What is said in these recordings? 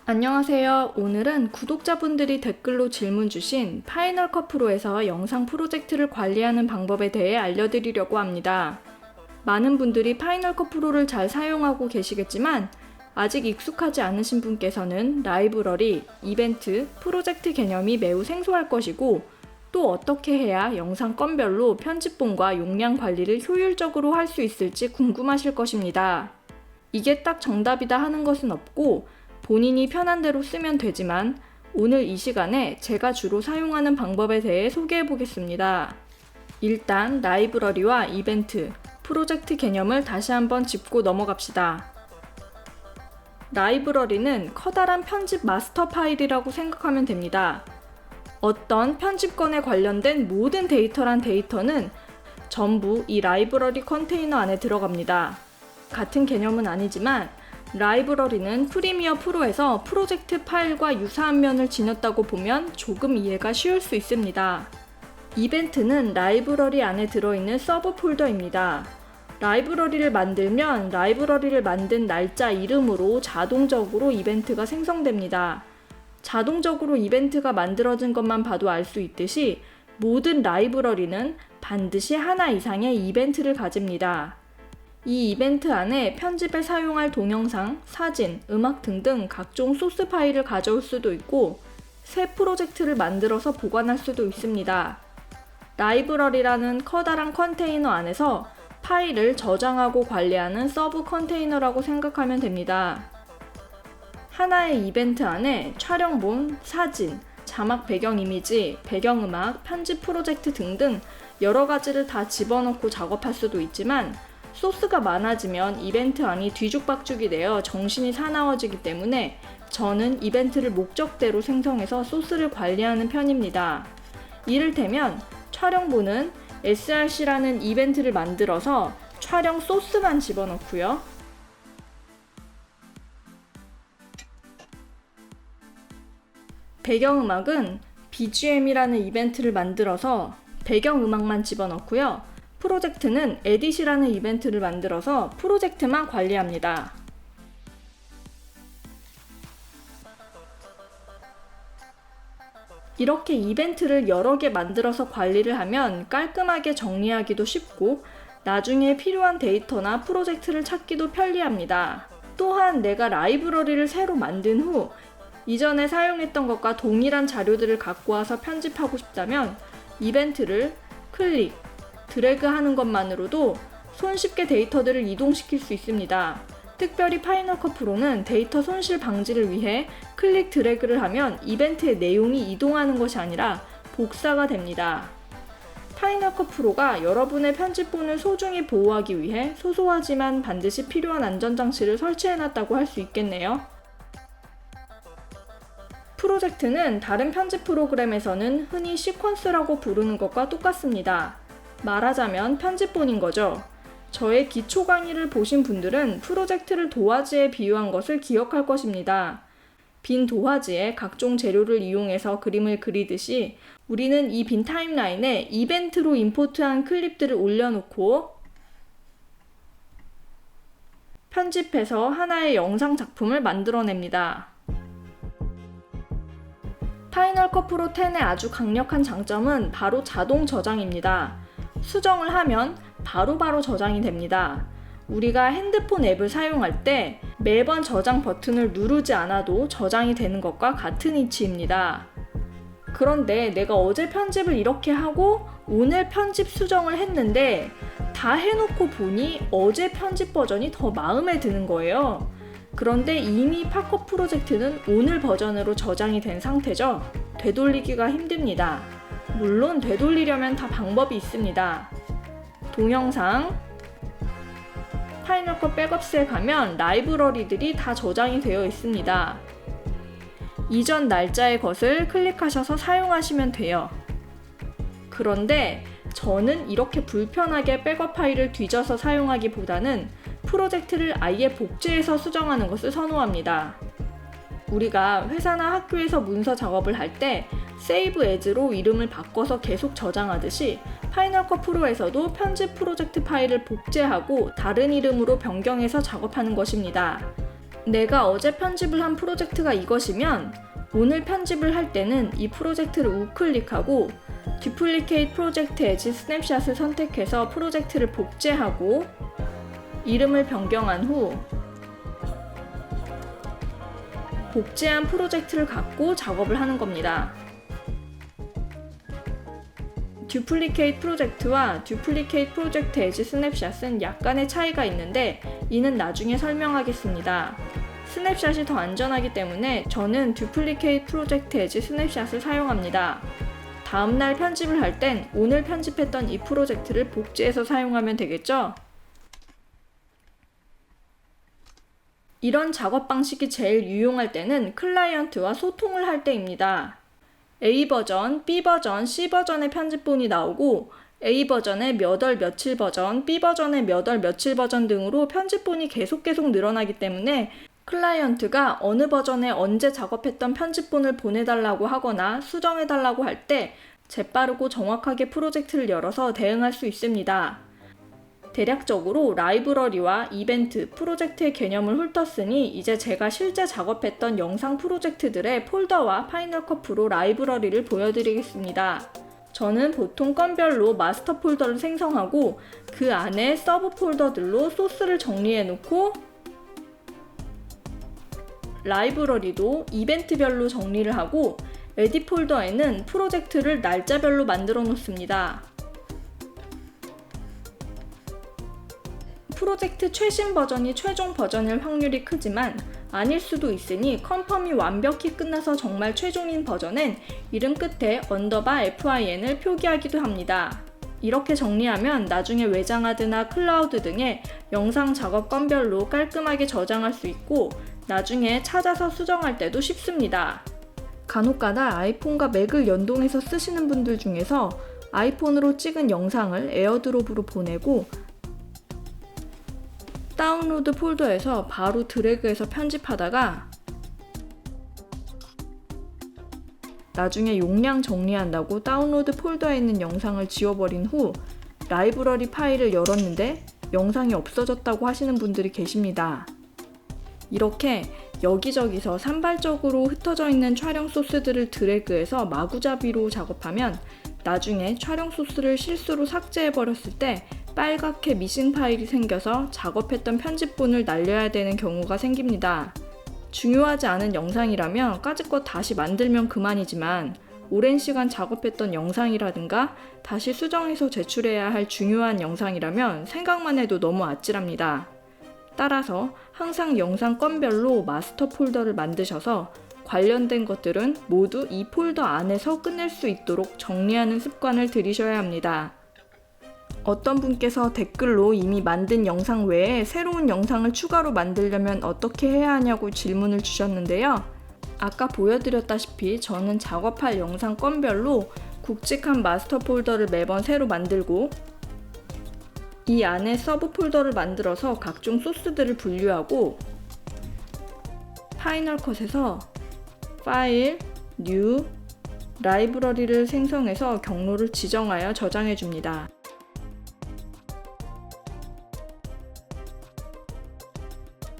안녕하세요. 오늘은 구독자분들이 댓글로 질문 주신 파이널 컷 프로에서 영상 프로젝트를 관리하는 방법에 대해 알려드리려고 합니다. 많은 분들이 파이널 컷 프로를 잘 사용하고 계시겠지만 아직 익숙하지 않으신 분께서는 라이브러리, 이벤트, 프로젝트 개념이 매우 생소할 것이고 또 어떻게 해야 영상 건별로 편집본과 용량 관리를 효율적으로 할 수 있을지 궁금하실 것입니다. 이게 딱 정답이다 하는 것은 없고 본인이 편한 대로 쓰면 되지만 오늘 이 시간에 제가 주로 사용하는 방법에 대해 소개해 보겠습니다. 일단 라이브러리와 이벤트, 프로젝트 개념을 다시 한번 짚고 넘어갑시다. 라이브러리는 커다란 편집 마스터 파일이라고 생각하면 됩니다. 어떤 편집건에 관련된 모든 데이터란 데이터는 전부 이 라이브러리 컨테이너 안에 들어갑니다. 같은 개념은 아니지만 라이브러리는 프리미어 프로에서 프로젝트 파일과 유사한 면을 지녔다고 보면 조금 이해가 쉬울 수 있습니다. 이벤트는 라이브러리 안에 들어있는 서브 폴더입니다. 라이브러리를 만들면 라이브러리를 만든 날짜 이름으로 자동적으로 이벤트가 생성됩니다. 자동적으로 이벤트가 만들어진 것만 봐도 알 수 있듯이 모든 라이브러리는 반드시 하나 이상의 이벤트를 가집니다. 이 이벤트 안에 편집에 사용할 동영상, 사진, 음악 등등 각종 소스 파일을 가져올 수도 있고 새 프로젝트를 만들어서 보관할 수도 있습니다. 라이브러리라는 커다란 컨테이너 안에서 파일을 저장하고 관리하는 서브 컨테이너라고 생각하면 됩니다. 하나의 이벤트 안에 촬영본, 사진, 자막 배경 이미지, 배경음악, 편집 프로젝트 등등 여러 가지를 다 집어넣고 작업할 수도 있지만 소스가 많아지면 이벤트 안이 뒤죽박죽이 되어 정신이 사나워지기 때문에 저는 이벤트를 목적대로 생성해서 소스를 관리하는 편입니다. 이를테면 촬영본은 src라는 이벤트를 만들어서 촬영 소스만 집어넣고요. 배경음악은 BGM이라는 이벤트를 만들어서 배경음악만 집어넣고요. 프로젝트는 에딧이라는 이벤트를 만들어서 프로젝트만 관리합니다. 이렇게 이벤트를 여러 개 만들어서 관리를 하면 깔끔하게 정리하기도 쉽고 나중에 필요한 데이터나 프로젝트를 찾기도 편리합니다. 또한 내가 라이브러리를 새로 만든 후 이전에 사용했던 것과 동일한 자료들을 갖고 와서 편집하고 싶다면 이벤트를 클릭, 드래그 하는 것만으로도 손쉽게 데이터들을 이동시킬 수 있습니다. 특별히 파이널 컷 프로는 데이터 손실 방지를 위해 클릭 드래그를 하면 이벤트의 내용이 이동하는 것이 아니라 복사가 됩니다. 파이널 컷 프로가 여러분의 편집본을 소중히 보호하기 위해 소소하지만 반드시 필요한 안전장치를 설치해놨다고 할 수 있겠네요. 프로젝트는 다른 편집 프로그램에서는 흔히 시퀀스라고 부르는 것과 똑같습니다. 말하자면 편집본인 거죠. 저의 기초 강의를 보신 분들은 프로젝트를 도화지에 비유한 것을 기억할 것입니다. 빈 도화지에 각종 재료를 이용해서 그림을 그리듯이 우리는 이 빈 타임라인에 이벤트로 임포트한 클립들을 올려놓고 편집해서 하나의 영상 작품을 만들어냅니다. 파이널 컷 프로 10의 아주 강력한 장점은 바로 자동 저장입니다. 수정을 하면 바로바로 저장이 됩니다. 우리가 핸드폰 앱을 사용할 때 매번 저장 버튼을 누르지 않아도 저장이 되는 것과 같은 이치입니다. 그런데 내가 어제 편집을 이렇게 하고 오늘 편집 수정을 했는데 다 해놓고 보니 어제 편집 버전이 더 마음에 드는 거예요. 그런데 이미 팝컷 프로젝트는 오늘 버전으로 저장이 된 상태죠. 되돌리기가 힘듭니다. 물론 되돌리려면 다 방법이 있습니다. 동영상, 파이널 컷 백업스에 가면 라이브러리들이 다 저장이 되어 있습니다. 이전 날짜의 것을 클릭하셔서 사용하시면 돼요. 그런데 저는 이렇게 불편하게 백업 파일을 뒤져서 사용하기보다는 프로젝트를 아예 복제해서 수정하는 것을 선호합니다. 우리가 회사나 학교에서 문서 작업을 할 때 세이브 애즈로 이름을 바꿔서 계속 저장하듯이 파이널 컷 프로에서도 편집 프로젝트 파일을 복제하고 다른 이름으로 변경해서 작업하는 것입니다. 내가 어제 편집을 한 프로젝트가 이것이면 오늘 편집을 할 때는 이 프로젝트를 우클릭하고 Duplicate Project as Snapshot을 선택해서 프로젝트를 복제하고 이름을 변경한 후 복제한 프로젝트를 갖고 작업을 하는 겁니다. Duplicate Project와 Duplicate Project as Snapshot은 약간의 차이가 있는데 이는 나중에 설명하겠습니다. 스냅샷이 더 안전하기 때문에 저는 Duplicate Project as Snapshot을 사용합니다. 다음날 편집을 할 땐 오늘 편집했던 이 프로젝트를 복제해서 사용하면 되겠죠? 이런 작업 방식이 제일 유용할 때는 클라이언트와 소통을 할 때입니다. A버전, B버전, C버전의 편집본이 나오고 A버전의 몇 월 며칠 버전, B버전의 몇 월 며칠 버전 등으로 편집본이 계속 늘어나기 때문에 클라이언트가 어느 버전에 언제 작업했던 편집본을 보내달라고 하거나 수정해달라고 할 때 재빠르고 정확하게 프로젝트를 열어서 대응할 수 있습니다. 대략적으로 라이브러리와 이벤트, 프로젝트의 개념을 훑었으니 이제 제가 실제 작업했던 영상 프로젝트들의 폴더와 파이널 컷 프로 라이브러리를 보여드리겠습니다. 저는 보통 건별로 마스터 폴더를 생성하고 그 안에 서브 폴더들로 소스를 정리해 놓고 라이브러리도 이벤트별로 정리를 하고 에딧 폴더에는 프로젝트를 날짜별로 만들어 놓습니다. 프로젝트 최신 버전이 최종 버전일 확률이 크지만 아닐 수도 있으니 컨펌이 완벽히 끝나서 정말 최종인 버전엔 이름 끝에 _fin을 표기하기도 합니다. 이렇게 정리하면 나중에 외장하드나 클라우드 등의 영상 작업 건별로 깔끔하게 저장할 수 있고 나중에 찾아서 수정할 때도 쉽습니다. 간혹가다 아이폰과 맥을 연동해서 쓰시는 분들 중에서 아이폰으로 찍은 영상을 에어드롭으로 보내고 다운로드 폴더에서 바로 드래그해서 편집하다가 나중에 용량 정리한다고 다운로드 폴더에 있는 영상을 지워버린 후 라이브러리 파일을 열었는데 영상이 없어졌다고 하시는 분들이 계십니다. 이렇게 여기저기서 산발적으로 흩어져 있는 촬영 소스들을 드래그해서 마구잡이로 작업하면 나중에 촬영 소스를 실수로 삭제해버렸을 때 빨갛게 미싱 파일이 생겨서 작업했던 편집본을 날려야 되는 경우가 생깁니다. 중요하지 않은 영상이라면 까짓것 다시 만들면 그만이지만 오랜 시간 작업했던 영상이라든가 다시 수정해서 제출해야 할 중요한 영상이라면 생각만 해도 너무 아찔합니다. 따라서 항상 영상 건별로 마스터 폴더를 만드셔서 관련된 것들은 모두 이 폴더 안에서 끝낼 수 있도록 정리하는 습관을 들이셔야 합니다. 어떤 분께서 댓글로 이미 만든 영상 외에 새로운 영상을 추가로 만들려면 어떻게 해야 하냐고 질문을 주셨는데요. 아까 보여드렸다시피 저는 작업할 영상 건별로 굵직한 마스터 폴더를 매번 새로 만들고 이 안에 서브 폴더를 만들어서 각종 소스들을 분류하고 파이널 컷에서 파일, 뉴, 라이브러리를 생성해서 경로를 지정하여 저장해 줍니다.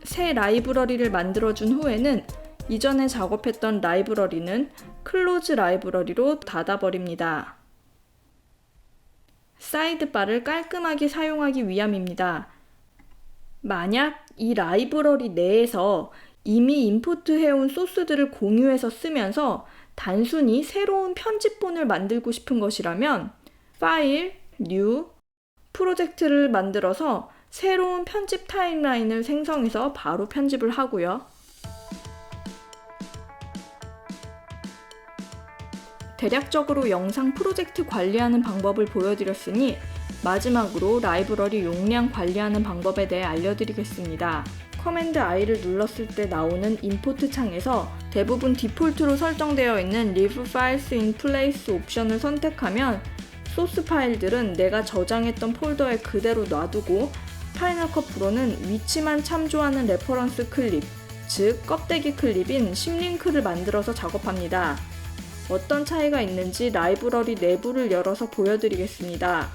새 라이브러리를 만들어준 후에는 이전에 작업했던 라이브러리는 클로즈 라이브러리로 닫아버립니다. 사이드바를 깔끔하게 사용하기 위함입니다. 만약 이 라이브러리 내에서 이미 임포트해온 소스들을 공유해서 쓰면서 단순히 새로운 편집본을 만들고 싶은 것이라면 파일, 뉴, 프로젝트를 만들어서 새로운 편집 타임라인을 생성해서 바로 편집을 하고요. 대략적으로 영상 프로젝트 관리하는 방법을 보여드렸으니 마지막으로 라이브러리 용량 관리하는 방법에 대해 알려드리겠습니다. 커맨드 I를 눌렀을 때 나오는 임포트 창에서 대부분 디폴트로 설정되어 있는 Leave Files in Place 옵션을 선택하면 소스 파일들은 내가 저장했던 폴더에 그대로 놔두고 파이널 컷 프로는 위치만 참조하는 레퍼런스 클립, 즉 껍데기 클립인 심링크를 만들어서 작업합니다. 어떤 차이가 있는지 라이브러리 내부를 열어서 보여드리겠습니다.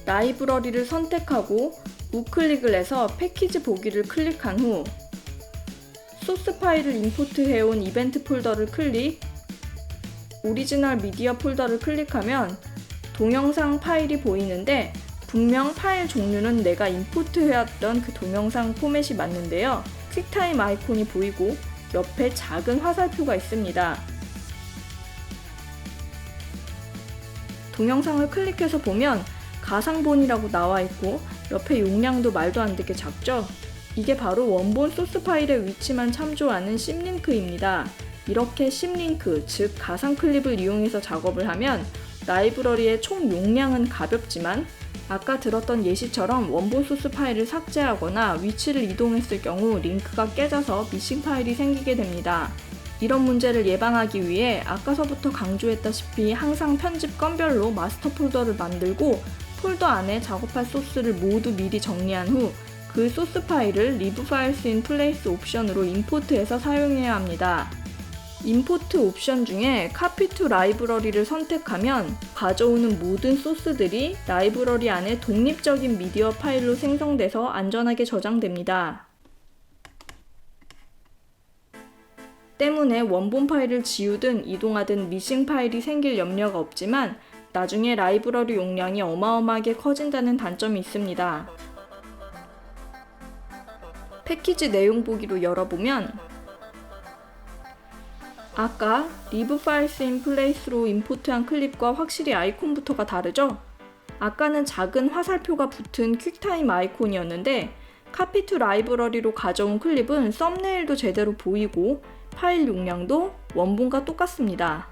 라이브러리를 선택하고 우클릭을 해서 패키지 보기를 클릭한 후 소스 파일을 임포트해온 이벤트 폴더를 클릭, 오리지널 미디어 폴더를 클릭하면 동영상 파일이 보이는데 분명 파일 종류는 내가 임포트해왔던 그 동영상 포맷이 맞는데요. 퀵타임 아이콘이 보이고 옆에 작은 화살표가 있습니다. 동영상을 클릭해서 보면 가상본이라고 나와 있고 옆에 용량도 말도 안 되게 작죠? 이게 바로 원본 소스 파일의 위치만 참조하는 심링크입니다. 이렇게 심링크, 즉 가상 클립을 이용해서 작업을 하면 라이브러리의 총 용량은 가볍지만 아까 들었던 예시처럼 원본 소스 파일을 삭제하거나 위치를 이동했을 경우 링크가 깨져서 미싱 파일이 생기게 됩니다. 이런 문제를 예방하기 위해 아까서부터 강조했다시피 항상 편집 건별로 마스터 폴더를 만들고 폴더 안에 작업할 소스를 모두 미리 정리한 후 그 소스 파일을 Live Files in Place 옵션으로 임포트해서 사용해야 합니다. 임포트 옵션 중에 Copy to Library를 선택하면 가져오는 모든 소스들이 라이브러리 안에 독립적인 미디어 파일로 생성돼서 안전하게 저장됩니다. 때문에 원본 파일을 지우든 이동하든 미싱 파일이 생길 염려가 없지만 나중에 라이브러리 용량이 어마어마하게 커진다는 단점이 있습니다. 패키지 내용 보기로 열어보면 아까 Live Files in Place로 임포트한 클립과 확실히 아이콘부터가 다르죠? 아까는 작은 화살표가 붙은 퀵타임 아이콘이었는데 Copy to Library로 가져온 클립은 썸네일도 제대로 보이고 파일 용량도 원본과 똑같습니다.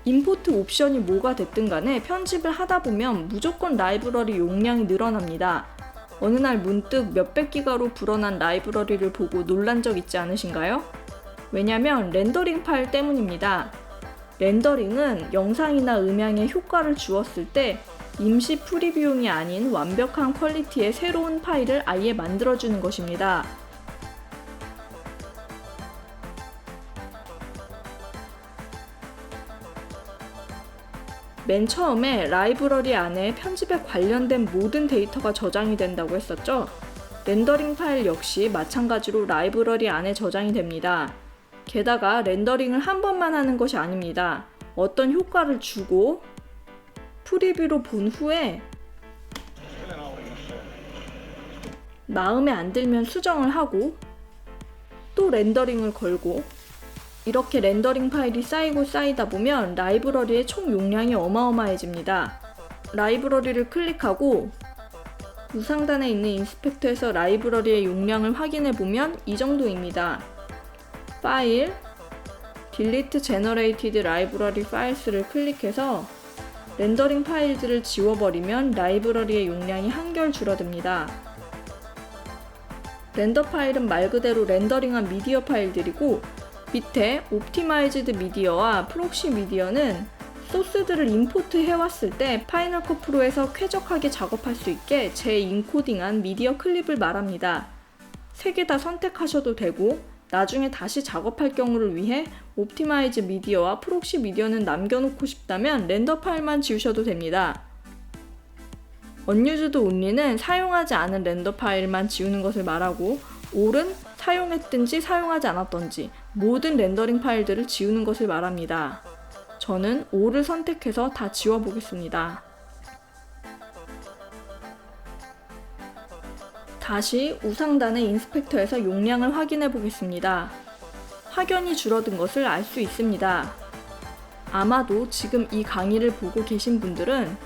임포트 옵션이 뭐가 됐든 간에 편집을 하다 보면 무조건 라이브러리 용량이 늘어납니다. 어느 날 문득 몇백 기가로 불어난 라이브러리를 보고 놀란 적 있지 않으신가요? 왜냐면 렌더링 파일 때문입니다. 렌더링은 영상이나 음향에 효과를 주었을 때 임시 프리뷰용이 아닌 완벽한 퀄리티의 새로운 파일을 아예 만들어주는 것입니다. 맨 처음에 라이브러리 안에 편집에 관련된 모든 데이터가 저장이 된다고 했었죠? 렌더링 파일 역시 마찬가지로 라이브러리 안에 저장이 됩니다. 게다가 렌더링을 한 번만 하는 것이 아닙니다. 어떤 효과를 주고 프리뷰로 본 후에 마음에 안 들면 수정을 하고 또 렌더링을 걸고 이렇게 렌더링 파일이 쌓이고 쌓이다 보면 라이브러리의 총 용량이 어마어마해집니다. 라이브러리를 클릭하고 우상단에 있는 인스펙터에서 라이브러리의 용량을 확인해 보면 이 정도입니다. 파일, Delete Generated Library Files를 클릭해서 렌더링 파일들을 지워버리면 라이브러리의 용량이 한결 줄어듭니다. 렌더 파일은 말 그대로 렌더링한 미디어 파일들이고 밑에 옵티마이즈드 미디어와 프록시 미디어는 소스들을 임포트 해왔을 때 파이널 컷 프로에서 쾌적하게 작업할 수 있게 재인코딩한 미디어 클립을 말합니다. 세 개 다 선택하셔도 되고 나중에 다시 작업할 경우를 위해 옵티마이즈 미디어와 프록시 미디어는 남겨놓고 싶다면 렌더 파일만 지우셔도 됩니다. Unused Only는 사용하지 않은 렌더 파일만 지우는 것을 말하고 all은 사용했든지 사용하지 않았든지 모든 렌더링 파일들을 지우는 것을 말합니다. 저는 all을 선택해서 다 지워보겠습니다. 다시 우상단의 인스펙터에서 용량을 확인해 보겠습니다. 확연히 줄어든 것을 알 수 있습니다. 아마도 지금 이 강의를 보고 계신 분들은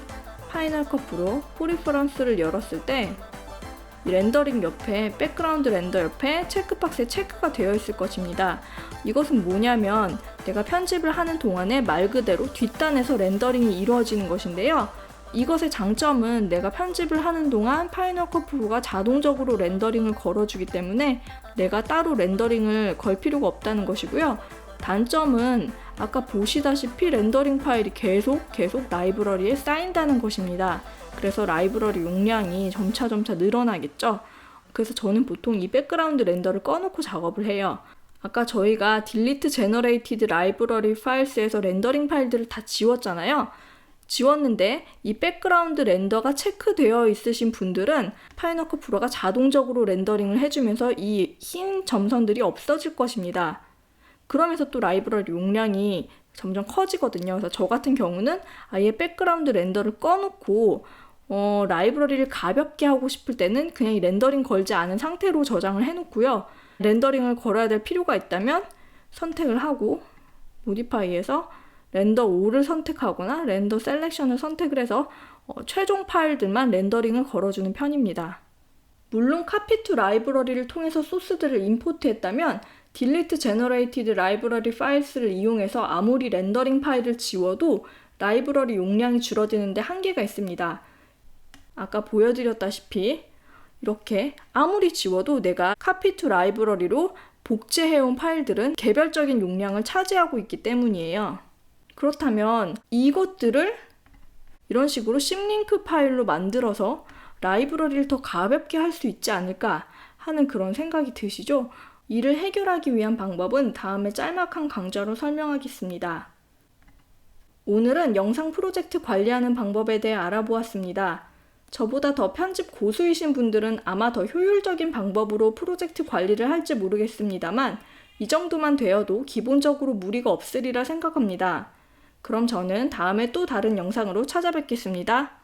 파이널 컷 프로 프리퍼런스를 열었을 때 렌더링 옆에 백그라운드 렌더 옆에 체크박스에 체크가 되어 있을 것입니다. 이것은 뭐냐면 내가 편집을 하는 동안에 말 그대로 뒷단에서 렌더링이 이루어지는 것인데요. 이것의 장점은 내가 편집을 하는 동안 파이널 컷 프로가 자동적으로 렌더링을 걸어주기 때문에 내가 따로 렌더링을 걸 필요가 없다는 것이고요. 단점은 아까 보시다시피 렌더링 파일이 계속 라이브러리에 쌓인다는 것입니다. 그래서 라이브러리 용량이 점차 늘어나겠죠. 그래서 저는 보통 이 백그라운드 렌더를 꺼놓고 작업을 해요. 아까 저희가 Delete Generated Library Files에서 렌더링 파일들을 다 지웠잖아요. 지웠는데 이 백그라운드 렌더가 체크되어 있으신 분들은 파이널 컷 프로가 자동적으로 렌더링을 해주면서 이 흰 점선들이 없어질 것입니다. 그러면서 또 라이브러리 용량이 점점 커지거든요. 그래서 저 같은 경우는 아예 백그라운드 렌더를 꺼놓고 라이브러리를 가볍게 하고 싶을 때는 그냥 이 렌더링 걸지 않은 상태로 저장을 해놓고요. 렌더링을 걸어야 될 필요가 있다면 선택을 하고 모디파이에서 렌더 5를 선택하거나 렌더 셀렉션을 선택을 해서 최종 파일들만 렌더링을 걸어주는 편입니다. 물론 카피 투 라이브러리를 통해서 소스들을 임포트했다면 delete generated library files를 이용해서 아무리 렌더링 파일을 지워도 라이브러리 용량이 줄어드는데 한계가 있습니다. 아까 보여드렸다시피 이렇게 아무리 지워도 내가 카피 투 라이브러리로 복제해온 파일들은 개별적인 용량을 차지하고 있기 때문이에요. 그렇다면 이것들을 이런 식으로 심링크 파일로 만들어서 라이브러리를 더 가볍게 할 수 있지 않을까 하는 그런 생각이 드시죠? 이를 해결하기 위한 방법은 다음에 짤막한 강좌로 설명하겠습니다. 오늘은 영상 프로젝트 관리하는 방법에 대해 알아보았습니다. 저보다 더 편집 고수이신 분들은 아마 더 효율적인 방법으로 프로젝트 관리를 할지 모르겠습니다만 이 정도만 되어도 기본적으로 무리가 없으리라 생각합니다. 그럼 저는 다음에 또 다른 영상으로 찾아뵙겠습니다.